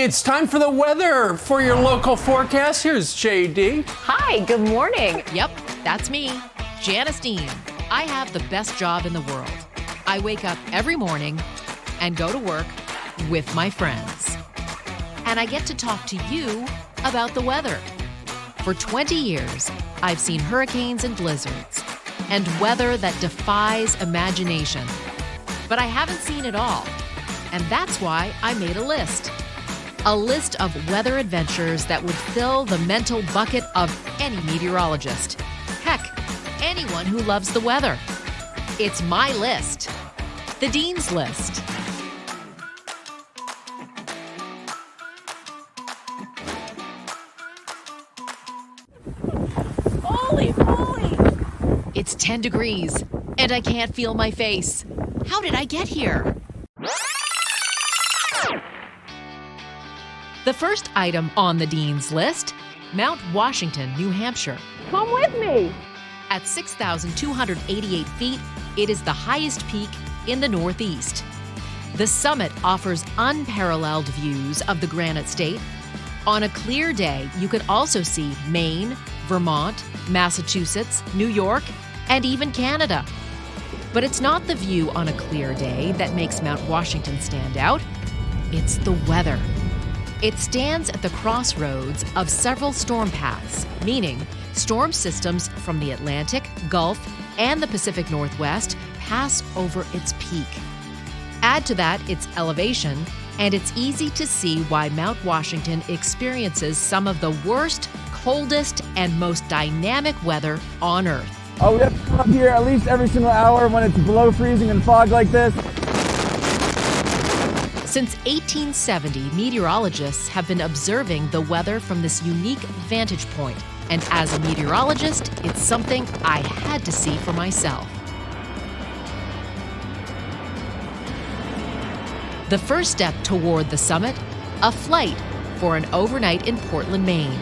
It's time for the weather for your local forecast. Here's JD. Hi, good morning. Yep, that's me, Janice Dean. I have the best job in the world. I wake up every morning and go to work with my friends. And I get to talk to you about the weather. For 20 years, I've seen hurricanes and blizzards and weather that defies imagination. But I haven't seen it all. And that's why I made a list. A list of weather adventures that would fill the mental bucket of any meteorologist. Heck, anyone who loves the weather. It's my list. The Dean's List. Holy moly! It's 10 degrees, and I can't feel my face. How did I get here? The first item on the Dean's List, Mount Washington, New Hampshire. Come with me. At 6,288 feet, it is the highest peak in the Northeast. The summit offers unparalleled views of the Granite State. On a clear day, you can also see Maine, Vermont, Massachusetts, New York, and even Canada. But it's not the view on a clear day that makes Mount Washington stand out. It's the weather. It stands at the crossroads of several storm paths, meaning storm systems from the Atlantic, Gulf, and the Pacific Northwest pass over its peak. Add to that its elevation, and it's easy to see why Mount Washington experiences some of the worst, coldest, and most dynamic weather on Earth. Oh, we have to come up here at least every single hour when it's below freezing and fog like this. Since 1870, meteorologists have been observing the weather from this unique vantage point. And as a meteorologist, it's something I had to see for myself. The first step toward the summit, a flight for an overnight in Portland, Maine.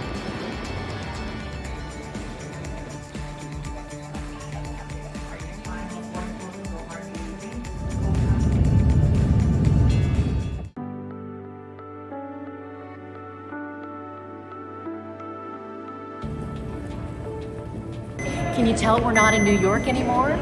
Can you tell we're not in New York anymore?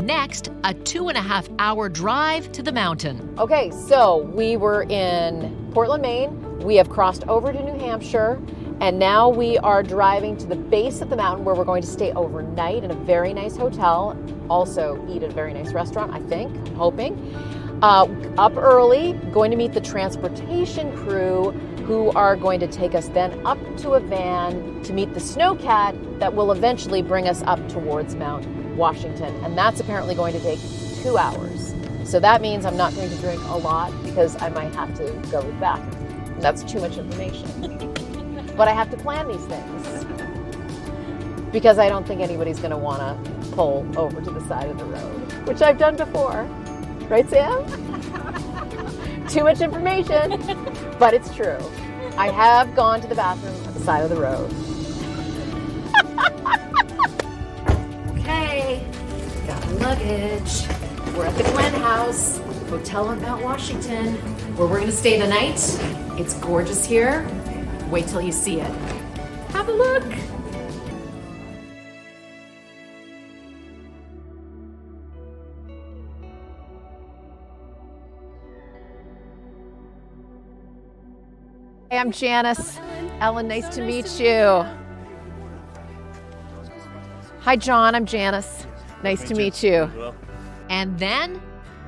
Next, a 2.5-hour drive to the mountain. Okay, so we were in Portland, Maine. We have crossed over to New Hampshire, and now we are driving to the base of the mountain where we're going to stay overnight in a very nice hotel. Also eat at a very nice restaurant, I think, I'm hoping. Up early, going to meet the transportation crew who are going to take us then up to a van to meet the snowcat that will eventually bring us up towards Mount Washington. And that's apparently going to take 2 hours. So that means I'm not going to drink a lot because I might have to go to the bathroom. That's too much information. But I have to plan these things because I don't think anybody's going to want to pull over to the side of the road, which I've done before. Right, Sam? Too much information, but it's true. I have gone to the bathroom at the side of the road. Okay, got my luggage. We're at the Glen House, hotel on Mount Washington, where we're gonna stay the night. It's gorgeous here. Wait till you see it. Have a look. Hey, I'm Janice. Ellen, nice to meet you. Hi, John. I'm Janice. Nice to meet you. And then,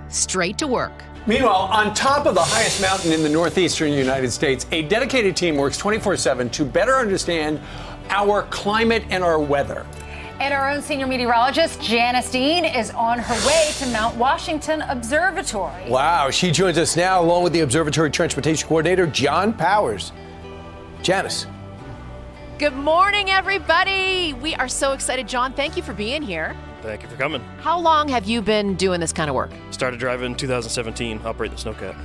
straight to work. Meanwhile, on top of the highest mountain in the northeastern United States, a dedicated team works 24/7 to better understand our climate and our weather. And our own senior meteorologist, Janice Dean, is on her way to Mount Washington Observatory. Wow, she joins us now along with the observatory transportation coordinator, John Powers. Janice. Good morning, everybody. We are so excited. John, thank you for being here. Thank you for coming. How long have you been doing this kind of work? Started driving in 2017, operate the snowcat.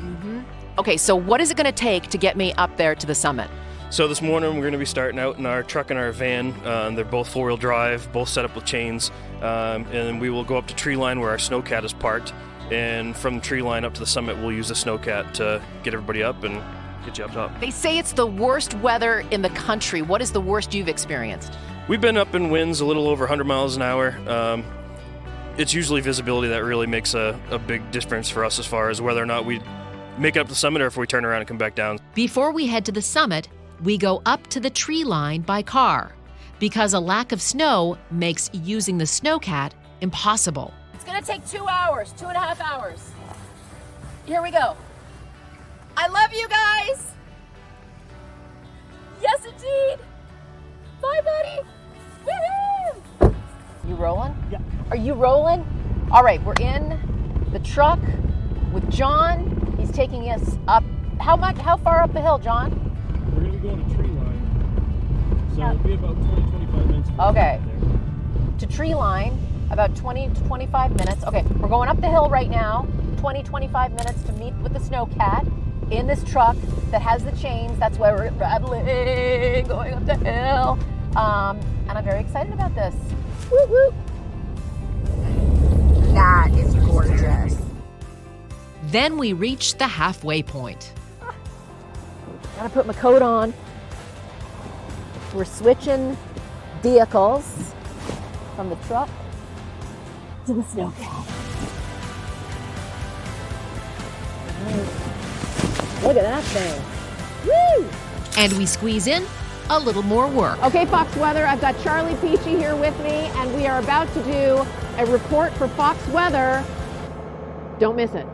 Okay, so what is it going to take to get me up there to the summit? So this morning we're going to be starting out in our truck and our van. They're both four-wheel drive, both set up with chains. And we will go up to tree line where our snowcat is parked. And from the tree line up to the summit, we'll use the snowcat to get everybody up and get you up top. They say it's the worst weather in the country. What is the worst you've experienced? We've been up in winds a little over 100 miles an hour. It's usually visibility that really makes a big difference for us as far as whether or not we make it up the summit or if we turn around and come back down. Before we head to the summit, we go up to the tree line by car because a lack of snow makes using the snowcat impossible. It's gonna take 2 hours, 2.5 hours. Here we go. I love you guys. Yes, indeed. Bye, buddy. Woohoo! You rolling? Yeah. Are you rolling? All right, we're in the truck with John. He's taking us up. How far up the hill, John? We're going to be going to tree line. So it'll be about 20-25 minutes. Okay. To tree line, about 20 to 25 minutes. Okay, we're going up the hill right now. 20-25 minutes to meet with the snowcat in this truck that has the chains. That's why we're rattling, going up the hill. And I'm very excited about this. Woo woo. That is gorgeous. Then we reach the halfway point. Gotta put my coat on. We're switching vehicles from the truck to the snowcat. Look at that thing. Woo! And we squeeze in a little more work. Okay, Fox Weather, I've got Charlie Peachy here with me, and we are about to do a report for Fox Weather. Don't miss it.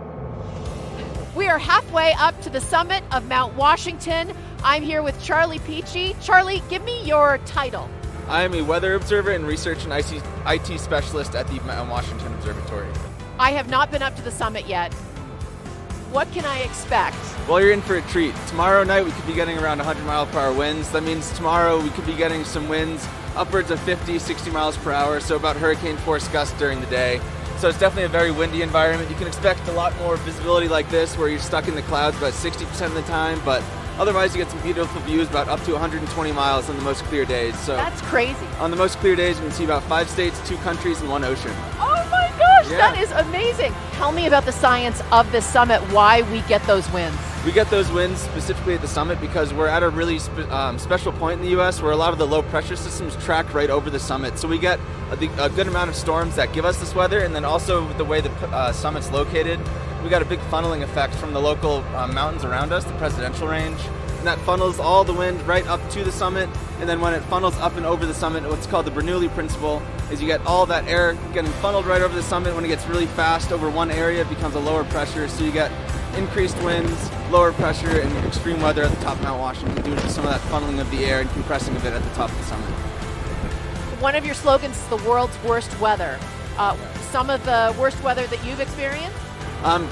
We are halfway up to the summit of Mount Washington. I'm here with Charlie Peachy. Charlie, give me your title. I am a weather observer and research and IT specialist at the Mount Washington Observatory. I have not been up to the summit yet. What can I expect? Well, you're in for a treat. Tomorrow night we could be getting around 100-mile-per-hour winds. That means tomorrow we could be getting some winds upwards of 50, 60 miles per hour, so about hurricane force gusts during the day. So it's definitely a very windy environment. You can expect a lot more visibility like this where you're stuck in the clouds about 60% of the time, but otherwise you get some beautiful views about up to 120 miles on the most clear days. So That's crazy. on the most clear days you can see about 5 states, 2 countries, and 1 ocean. Oh my gosh, Yeah. that is amazing. Tell me about the science of this summit, why we get those winds. We get those winds specifically at the summit because we're at a really special point in the U.S. where a lot of the low pressure systems track right over the summit. So we get a good amount of storms that give us this weather, and then also the way the summit's located, we got a big funneling effect from the local mountains around us, the presidential range. And that funnels all the wind right up to the summit, and then when it funnels up and over the summit, what's called the Bernoulli principle is you get all that air getting funneled right over the summit. When it gets really fast over one area, it becomes a lower pressure, so you get increased winds, lower pressure, and extreme weather at the top of Mount Washington due to some of that funneling of the air and compressing of it at the top of the summit. One of your slogans is the world's worst weather. Some of the worst weather that you've experienced?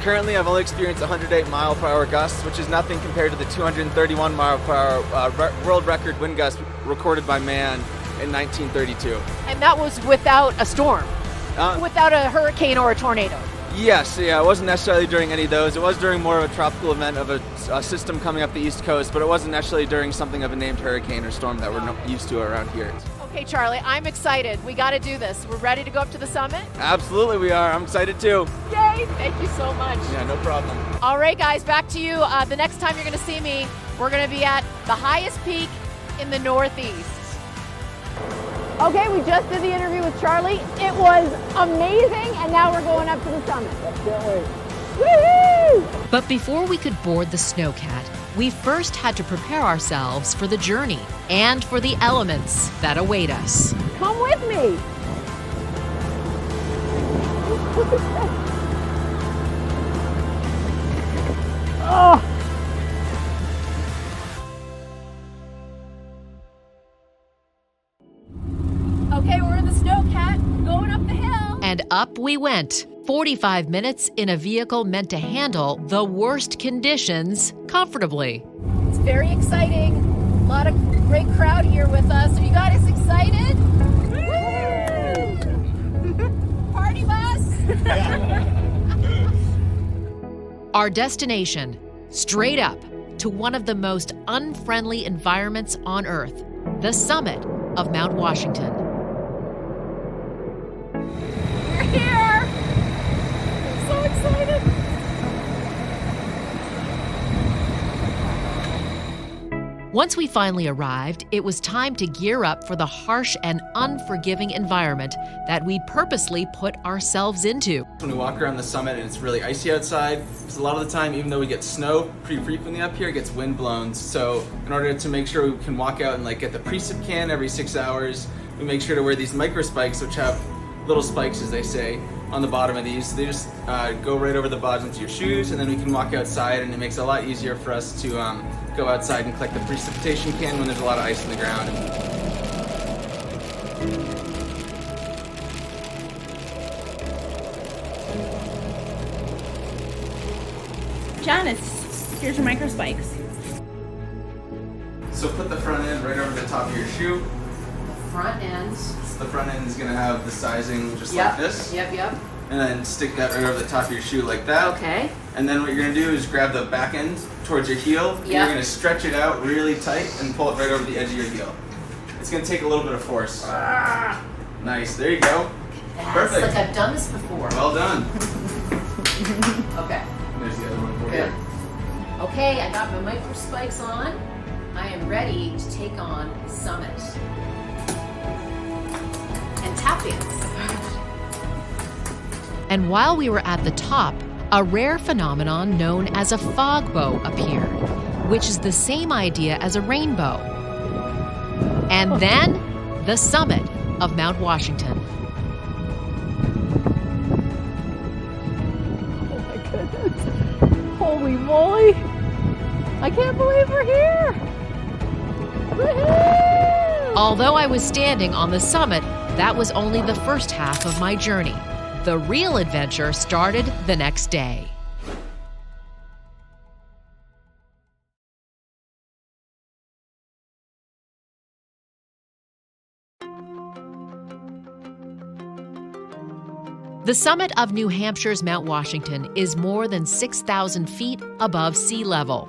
Currently, I've only experienced 108-mile-per-hour gusts, which is nothing compared to the 231-mile-per-hour world record wind gust recorded by man in 1932. And that was without a storm, without a hurricane or a tornado. Yes, yeah, it wasn't necessarily during any of those. It was during more of a tropical event of a system coming up the East Coast, but it wasn't necessarily during something of a named hurricane or storm that we're not used to around here. Okay, Charlie, I'm excited. We got to do this. We're ready to go up to the summit? Absolutely, we are. I'm excited too. Yay! Thank you so much. Yeah, no problem. All right, guys, back to you. The next time you're going to see me, we're going to be at the highest peak in the Northeast. Okay, we just did the interview with Charlie. It was amazing, and now we're going up to the summit. Can't wait. Woo-hoo! But before we could board the snowcat, we first had to prepare ourselves for the journey and for the elements that await us. Come with me. Oh. Okay, we're in the snowcat, going up the hill. And up we went, 45 minutes in a vehicle meant to handle the worst conditions comfortably. It's very exciting. A lot of great crowd here with us. Are you guys excited? Woo! Party bus! Our destination, straight up to one of the most unfriendly environments on Earth, the summit of Mount Washington. We're here! I'm so excited! Once we finally arrived, it was time to gear up for the harsh and unforgiving environment that we'd purposely put ourselves into. When we walk around the summit and it's really icy outside, because a lot of the time, even though we get snow pretty frequently up here, it gets wind blown. So in order to make sure we can walk out and get the precip can every 6 hours, we make sure to wear these micro spikes, which have little spikes, as they say, on the bottom of these. So they just go right over the bottoms of your shoes, and then we can walk outside, and it makes it a lot easier for us to go outside and collect the precipitation can when there's a lot of ice in the ground. Janice, here's your micro spikes. So put the front end right over the top of your shoe. Front end. So the front end is going to have the sizing just Yep. like this. Yep. And then stick that right over the top of your shoe like that. Okay. And then what you're going to do is grab the back end towards your heel. And you're going to stretch it out really tight and pull it right over the edge of your heel. It's going to take a little bit of force. Nice. There you go. Perfect. Like I've done this before. Well done. Okay. There's the other one for Good. you. Okay, I got my micro spikes on. I am ready to take on the summit. And tap dance. And while we were at the top, a rare phenomenon known as a fog bow appeared, which is the same idea as a rainbow. And then, the summit of Mount Washington. Oh my goodness. Holy moly. I can't believe we're here. Woohoo! Although I was standing on the summit, that was only the first half of my journey. The real adventure started the next day. The summit of New Hampshire's Mount Washington is more than 6,000 feet above sea level.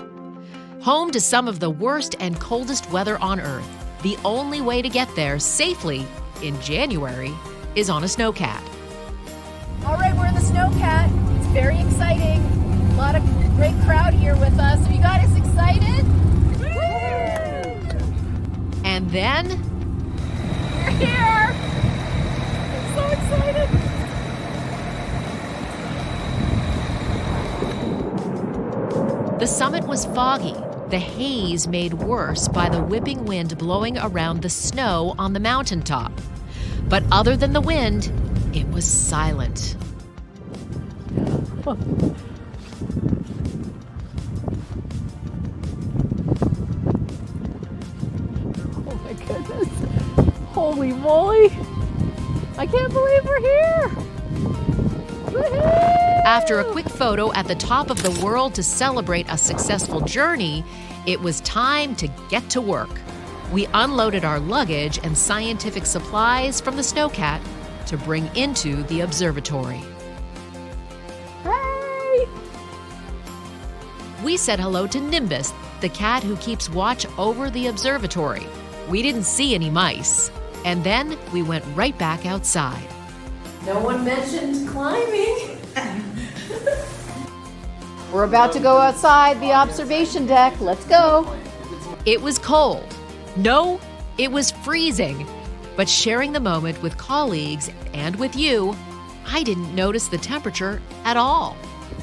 Home to some of the worst and coldest weather on Earth, the only way to get there safely in January is on a snowcat. All right, we're in the snowcat. It's very exciting. A lot of great crowd here with us. Are you guys excited? Woo! And then We're here. I'm so excited. the summit was foggy, the haze made worse by the whipping wind blowing around the snow on the mountaintop. But other than the wind, it was silent. Oh my goodness. Holy moly. I can't believe we're here. Woohoo! After a quick photo at the top of the world to celebrate a successful journey, it was time to get to work. We unloaded our luggage and scientific supplies from the snowcat to bring into the observatory. Hey! We said hello to Nimbus, the cat who keeps watch over the observatory. We didn't see any mice. And then we went right back outside. No one mentioned climbing. We're about to go outside the observation deck. Let's go. It was cold. No, it was freezing. But sharing the moment with colleagues and with you, I didn't notice the temperature at all.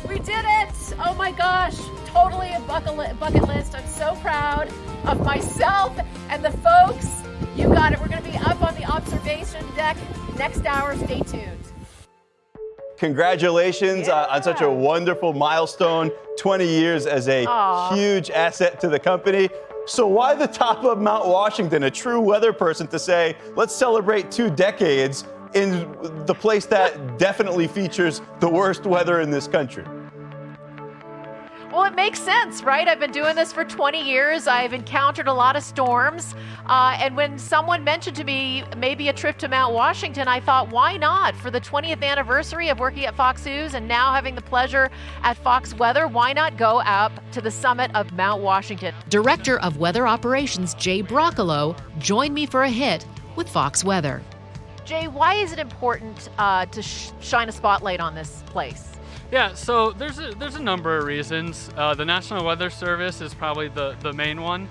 We did it! Oh my gosh, totally a bucket list. I'm so proud of myself and the folks. You got it. We're going to be up on the observation deck next hour. Stay tuned. Congratulations on such a wonderful milestone, 20 years as a huge asset to the company. So why the top of Mount Washington, a true weather person, to say, let's celebrate 2 decades in the place that definitely features the worst weather in this country? Well, it makes sense, right? I've been doing this for 20 years. I've encountered a lot of storms. And when someone mentioned to me maybe a trip to Mount Washington, I thought, why not? For the 20th anniversary of working at Fox News and now having the pleasure at Fox Weather, why not go up to the summit of Mount Washington? Director of Weather Operations, Jay Broccolo, joined me for a hit with Fox Weather. Jay, why is it important to shine a spotlight on this place? Yeah, so there's a number of reasons. The National Weather Service is probably the main one.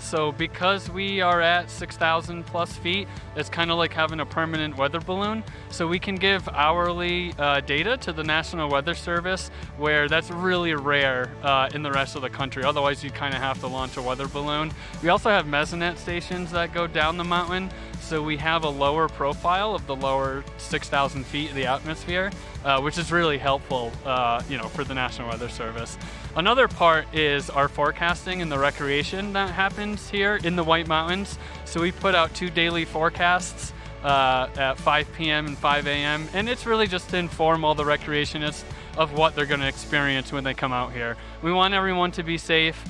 So because we are at 6,000 plus feet, it's kind of like having a permanent weather balloon. So we can give hourly data to the National Weather Service, where that's really rare in the rest of the country. Otherwise, you kind of have to launch a weather balloon. We also have mesonet stations that go down the mountain. So we have a lower profile of the lower 6,000 feet of the atmosphere, which is really helpful, for the National Weather Service. Another part is our forecasting and the recreation that happens here in the White Mountains. So we put out 2 daily forecasts at 5 p.m. and 5 a.m. And it's really just to inform all the recreationists of what they're going to experience when they come out here. We want everyone to be safe.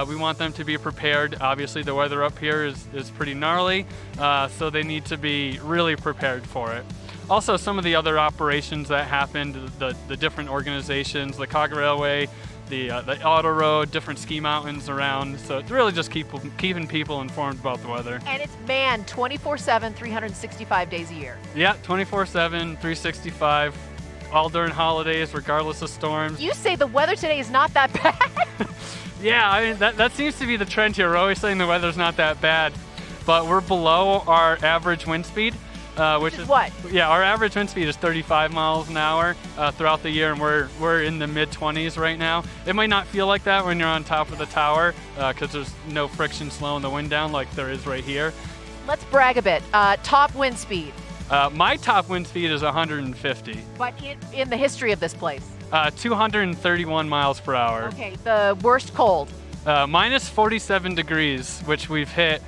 We want them to be prepared. Obviously, the weather up here is pretty gnarly, so they need to be really prepared for it. Also, some of the other operations that happened, the different organizations, the Cog Railway, the Auto Road, different ski mountains around. So it's really just keeping people informed about the weather. And it's manned 24/7, 365 days a year. Yeah, 24/7, 365, all during holidays, regardless of storms. You say the weather today is not that bad. Yeah, I mean, that seems to be the trend here. We're always saying the weather's not that bad, but we're below our average wind speed. Which is what? Yeah, our average wind speed is 35 miles an hour throughout the year, and we're in the mid-20s right now. It might not feel like that when you're on top of the tower because there's no friction slowing the wind down like there is right here. Let's brag a bit. Top wind speed. My top wind speed is 150. But in the history of this place? 231 miles per hour. Okay, the worst cold? Minus 47 degrees, which we've hit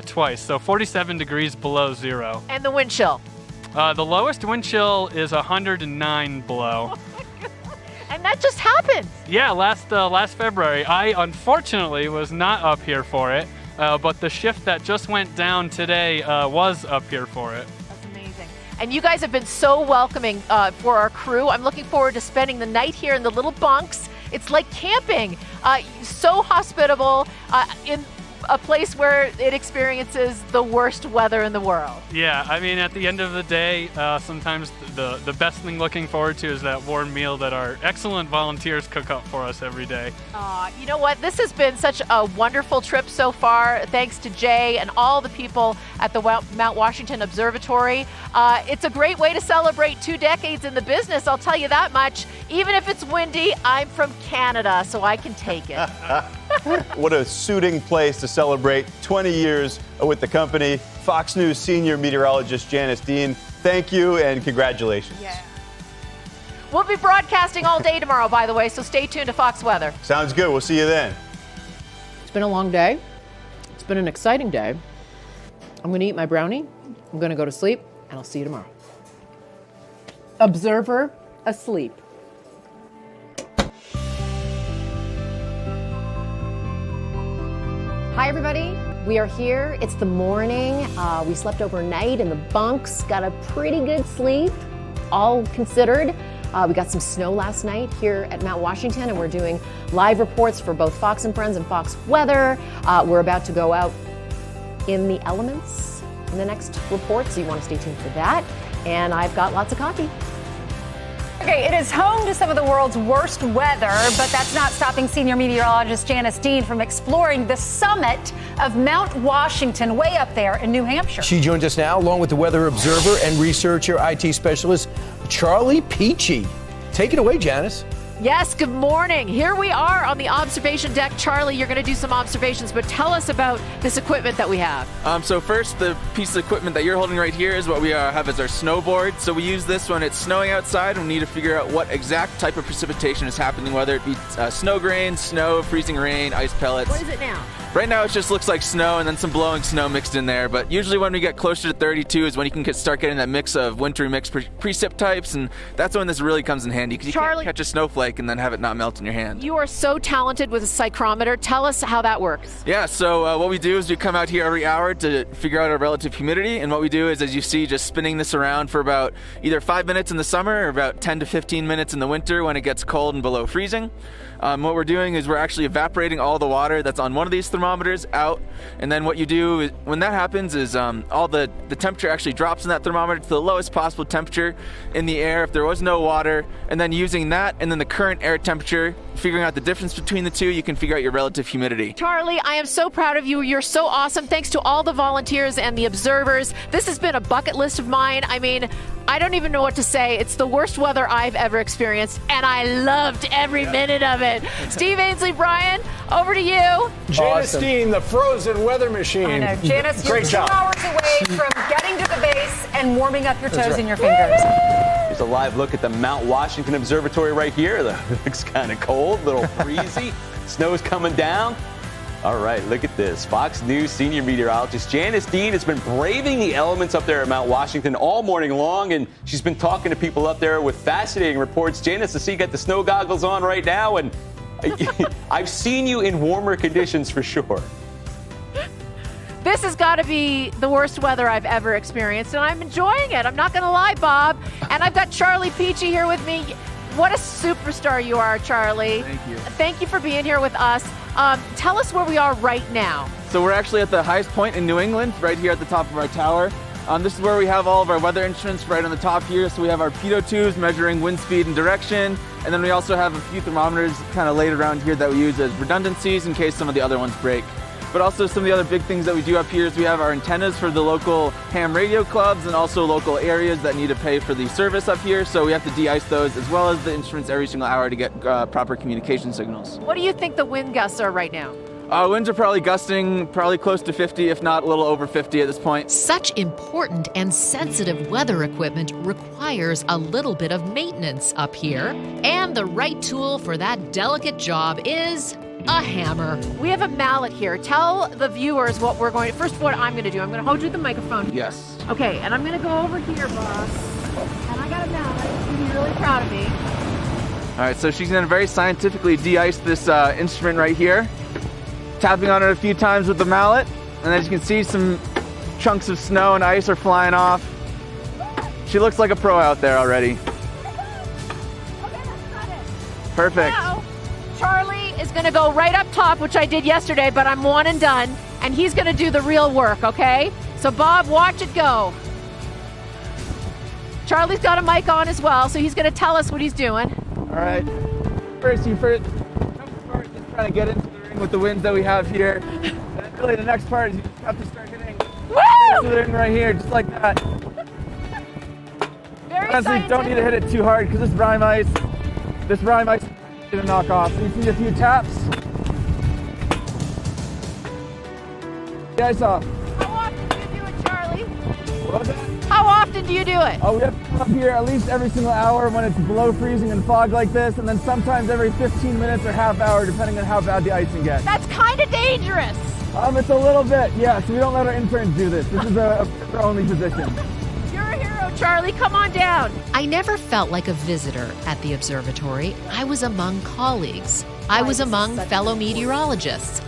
twice, so 47 degrees below zero. And the wind chill? The lowest wind chill is 109 below. And that just happened? Yeah, last February. I unfortunately was not up here for it, but the shift that just went down today was up here for it. That's amazing. And you guys have been so welcoming for our crew. I'm looking forward to spending the night here in the little bunks. It's like camping. So hospitable in a place where it experiences the worst weather in the world. Yeah, I mean, at the end of the day, sometimes the best thing looking forward to is that warm meal that our excellent volunteers cook up for us every day. You know what? This has been such a wonderful trip so far. Thanks to Jay and all the people at the Mount Washington Observatory. It's a great way to celebrate 2 decades in the business, I'll tell you that much. Even if it's windy, I'm from Canada, so I can take it. What a suiting place to celebrate 20 years with the company. Fox News senior meteorologist Janice Dean, thank you and congratulations. Yeah. We'll be broadcasting all day tomorrow, by the way, so stay tuned to Fox Weather. Sounds good. We'll see you then. It's been a long day. It's been an exciting day. I'm going to eat my brownie. I'm going to go to sleep, and I'll see you tomorrow. Observer asleep. Hi, everybody. We are here. It's the morning. We slept overnight in the bunks, got a pretty good sleep, all considered. We got some snow last night here at Mount Washington, and we're doing live reports for both Fox and Friends and Fox Weather. We're about to go out in the elements in the next report, so you want to stay tuned for that. And I've got lots of coffee. Okay, it is home to some of the world's worst weather, but that's not stopping senior meteorologist Janice Dean from exploring the summit of Mount Washington, way up there in New Hampshire. She joins us now, along with the weather observer and researcher IT specialist Charlie Peachy. Take it away, Janice. Yes, good morning. Here we are on the observation deck. Charlie, you're going to do some observations, but tell us about this equipment that we have. So first, the piece of equipment that you're holding right here is what we have as our snowboard. So we use this when it's snowing outside and we need to figure out what exact type of precipitation is happening, whether it be snow grains, snow, freezing rain, ice pellets. What is it now? Right now it just looks like snow and then some blowing snow mixed in there, but usually when we get closer to 32 is when you can start getting that mix of wintry mixed precip types, and that's when this really comes in handy because you can't catch a snowflake and then have it not melt in your hand. You are so talented with a psychrometer. Tell us how that works. Yeah, so what we do is we come out here every hour to figure out our relative humidity, and what we do is, as you see, just spinning this around for about either 5 minutes in the summer or about 10 to 15 minutes in the winter when it gets cold and below freezing. What we're doing is we're actually evaporating all the water that's on one of these thermometers out, and then what you do is, when that happens is all the temperature actually drops in that thermometer to the lowest possible temperature in the air if there was no water, and then using that and then the current air temperature figuring out the difference between the two, you can figure out your relative humidity. Charlie, I am so proud of you. You're so awesome. Thanks to all the volunteers and the observers. This has been a bucket list of mine. I mean, I don't even know what to say. It's the worst weather I've ever experienced, and I loved every minute of it. Steve Ainsley, Brian, over to you. Janice Dean, the frozen weather machine. I know. Janice, you're Great 2 job. hours away from getting to the base and warming up your toes and your fingers. Here's a live look at the Mount Washington Observatory right here. It looks kind of cold, a little breezy. Snow's coming down. All right, look at this. Fox News senior meteorologist Janice Dean has been braving the elements up there at Mount Washington all morning long, and she's been talking to people up there with fascinating reports. Janice, I see you got the snow goggles on right now, and I've seen you in warmer conditions for sure. This has got to be the worst weather I've ever experienced, and I'm enjoying it. I'm not going to lie, Bob. And I've got Charlie Peachy here with me. What a superstar you are, Charlie. Thank you. Thank you for being here with us. Tell us where we are right now. So we're actually at the highest point in New England, right here at the top of our tower. This is where we have all of our weather instruments right on the top here. So we have our pitot tubes measuring wind speed and direction. And then we also have a few thermometers kind of laid around here that we use as redundancies in case some of the other ones break. But also some of the other big things that we do up here is we have our antennas for the local ham radio clubs and also local areas that need to pay for the service up here. So we have to de-ice those as well as the instruments every single hour to get proper communication signals. What do you think the wind gusts are right now? Winds are probably gusting probably close to 50, if not a little over 50 at this point. Such important and sensitive weather equipment requires a little bit of maintenance up here. And the right tool for that delicate job is a hammer. We have a mallet here. Tell the viewers what we're going to, first what I'm going to do. I'm going to hold you the microphone. Yes. Okay, and I'm going to go over here, boss. And I got a mallet. You're going to be really proud of me. All right, so she's going to very scientifically de-ice this instrument right here. Tapping on it a few times with the mallet. And as you can see, some chunks of snow and ice are flying off. She looks like a pro out there already. Perfect. Now, Charlie is going to go right up top, which I did yesterday, but I'm one and done. And he's going to do the real work, okay? So, Bob, watch it go. Charlie's got a mic on as well, so he's going to tell us what he's doing. All right. First, just trying to get into the ring with the winds that we have here. And then really the next part is you just have to start hitting the ring right here, just like that. Honestly, don't need to hit it too hard because this brine ice is going to knock off. So you see a few taps. The ice off. How often do you do it, Charlie? What was that? How often do you do it? Oh, we have to come up here at least every single hour when it's below freezing and fog like this, and then sometimes every 15 minutes or half hour, depending on how bad the icing gets. That's kind of dangerous. It's a little bit, yeah, so we don't let our interns do this. This is a only position. You're a hero, Charlie. Come on down. I never felt like a visitor at the observatory. I was among colleagues. I was among fellow meteorologists.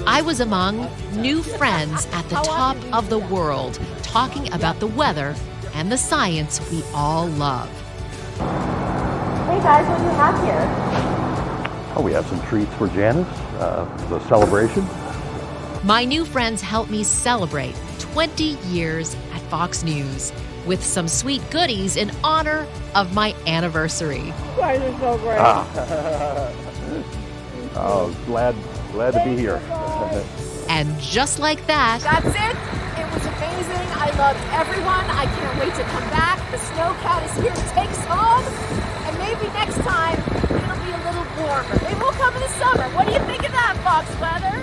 I was among new friends at the top of the world, talking about the weather and the science we all love. Hey guys, what do you have here? Oh, we have some treats for Janice, the celebration. My new friends helped me celebrate 20 years at Fox News with some sweet goodies in honor of my anniversary. You guys are so great. Oh, glad to be here. And just like that, That's it. It was amazing. I loved everyone. I can't wait to come back. The snow cat is here to take us home. And maybe next time it'll be a little warmer. Maybe we'll come in the summer. What do you think of that, Fox Weather?